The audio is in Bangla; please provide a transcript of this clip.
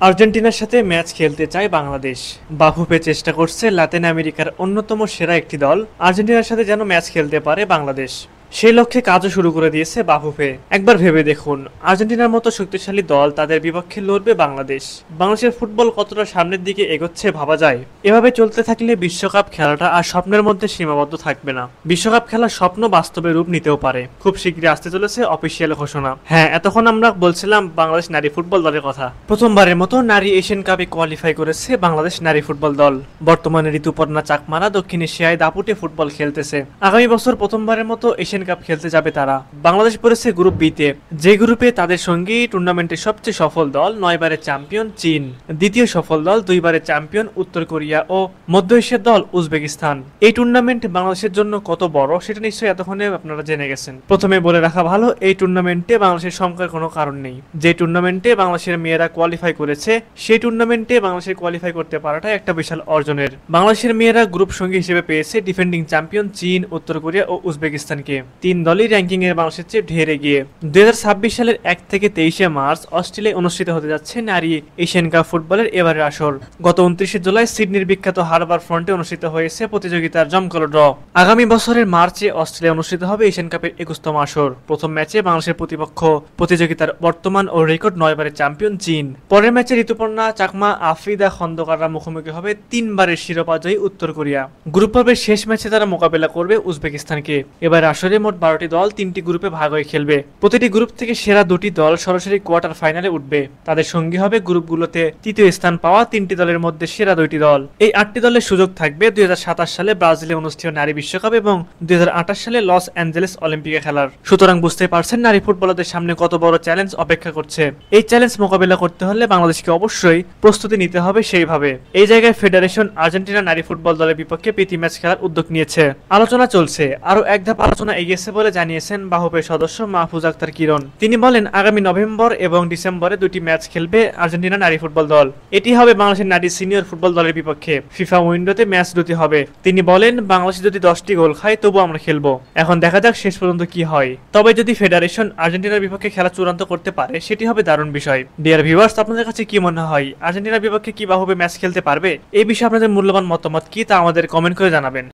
আর্জেন্টিনার সাথে ম্যাচ খেলতে চায় বাংলাদেশ। বাফুফে চেষ্টা করছে লাতিন আমেরিকার অন্যতম সেরা একটি দল আর্জেন্টিনার সাথে যেন ম্যাচ খেলতে পারে বাংলাদেশ। সেই লক্ষ্যে কাজও শুরু করে দিয়েছে বাফুফে। একবার ভেবে দেখুন, আর্জেন্টিনার মতো শক্তিশালী দল তাদের বিপক্ষে লড়বে বাংলাদেশ। বাংলাদেশের ফুটবল কতটা সামনের দিকে এগোচ্ছে ভাবা যায়। এভাবে চলতে থাকলে বিশ্বকাপ খেলাটা আর স্বপ্নের মধ্যে সীমাবদ্ধ থাকবে না। বিশ্বকাপ খেলার স্বপ্ন বাস্তবে রূপ নিতেও পারে। খুব শীঘ্রই আসতে চলেছে অফিসিয়াল ঘোষণা। হ্যাঁ, এতক্ষণ আমরা বলছিলাম বাংলাদেশ নারী ফুটবল দলের কথা। প্রথমবারের মতো নারী এশিয়ান কাপে কোয়ালিফাই করেছে বাংলাদেশ নারী ফুটবল দল। বর্তমানে ঋতুপর্ণা চাকমারা দক্ষিণ এশিয়ায় দাপুটে ফুটবল খেলতেছে। আগামী বছর প্রথমবারের মতো এশিয়ান কাপ খেলতে যাবে তারা। বাংলাদেশ পড়েছে গ্রুপ বিতে, যে গ্রুপে তাদের সঙ্গী টুর্নামেন্টের সবচেয়ে সফল দল 9 বারের চ্যাম্পিয়ন চীন, দ্বিতীয় সফল দল 2 বারের চ্যাম্পিয়ন উত্তর কোরিয়া ও মধ্য এশিয়ার দল উজবেকিস্তান। এই টুর্নামেন্ট বাংলাদেশের জন্য কত বড় সেটা নিশ্চয়ই এতক্ষণে আপনারা জেনে গেছেন। প্রথমে বলে রাখা ভালো, এই টুর্নামেন্টে বাংলাদেশের সংখ্যার কোনো কারণ নেই। যে টুর্নামেন্টে বাংলাদেশের মেয়েরা কোয়ালিফাই করেছে সেই টুর্নামেন্টে বাংলাদেশের কোয়ালিফাই করতে পারাটা একটা বিশাল অর্জনের। বাংলাদেশের মেয়েরা গ্রুপ সঙ্গী হিসেবে পেয়েছে ডিফেন্ডিং চ্যাম্পিয়ন চীন, উত্তর কোরিয়া ও উজবেকিস্তানকে। তিন দলই র্যাঙ্কিং এর বাংলাদেশের চেয়ে ঢের এগিয়ে। 2026 সালের 1 থেকে 23 মার্চ অস্ট্রেলিয়ায় অনুষ্ঠিত হতে যাচ্ছে নারী এশিয়ান কাপ ফুটবলের এবারের আসর। গত 29 জুলাই সিডনির বিখ্যাত হারবার ফ্রন্টে অনুষ্ঠিত হয়েছে প্রতিযোগিতার জমকালো ড্র। আগামী বছরের মার্চে অস্ট্রেলিয়া অনুষ্ঠিত হবে এশিয়ান কাপের 21তম আসর। প্রথম ম্যাচে বাংলাদেশের প্রতিপক্ষ প্রতিযোগিতার বর্তমান ও রেকর্ড 9 বারের চ্যাম্পিয়ন চীন। পরের ম্যাচে ঋতুপর্ণা চাকমা, আফ্রিদা খন্দকাররা মুখোমুখি হবে 3 বারের শিরোপাজয়ী উত্তর কোরিয়া। গ্রুপ পর্বের শেষ ম্যাচে তারা মোকাবেলা করবে উজবেকিস্তানকে। এবার আসরে মোট 12টি দল 3টি গ্রুপে ভাগ হয়ে খেলবে। প্রতিটি গ্রুপ থেকে সেরা 2টি দল সরাসরি কোয়ার্টার ফাইনালে উঠবে। তাদের সঙ্গী হবে গ্রুপগুলোতে তৃতীয় স্থান পাওয়া 3টি দলের মধ্যে সেরা 2টি দল। এই 8টি দলের সুযোগ থাকবে 2027 সালে ব্রাজিলে অনুষ্ঠিত নারী বিশ্বকাপ এবং 2028 সালে লস অ্যাঞ্জেলেস অলিম্পিকে খেলার। সুতরাং বুঝতে পারছেন নারী ফুটবলারদের সামনে কত বড় চ্যালেঞ্জ অপেক্ষা করছে। এই চ্যালেঞ্জ মোকাবেলা করতে হলে বাংলাদেশকে অবশ্যই প্রস্তুতি নিতে হবে সেইভাবে। এই জায়গায় ফেডারেশন আর্জেন্টিনা নারী ফুটবল দলের বিপক্ষে প্রীতি ম্যাচ খেলার উদ্যোগ নিয়েছে। আলোচনা চলছে, আরো এক ধাপ আলোচনা এগিয়েছে বলে জানিয়েছেন বাফুফের সদস্য মাহফুজ আক্তার কিরণ। তিনি বলেন, আগামী নভেম্বর এবং ডিসেম্বরে 2টি ম্যাচ খেলবে আর্জেন্টিনা নারী ফুটবল দল। এটি হবে বাংলাদেশের নারী সিনিয়র ফুটবল দলের বিপক্ষে। ফিফা উইন্ডোতে ম্যাচ 2টি হবে। তিনি বলেন, বাংলাদেশ যদি 10টি গোল খায় তবু আমরা খেলবো। এখন দেখা যাক শেষ পর্যন্ত কি হয়। তবে যদি ফেডারেশন আর্জেন্টিনার বিপক্ষে খেলা চূড়ান্ত করতে পারে সেটি হবে দারুণ বিষয়। ডিয়ার ভিউয়ার্স, আপনাদের কাছে কি মনে হয় আর্জেন্টিনার বিপক্ষে কি বাফুফে ম্যাচ খেলতে পারবে? এই বিষয়ে আপনাদের মূল্যবান মতামত কি তা আমাদের কমেন্ট করে জানাবেন।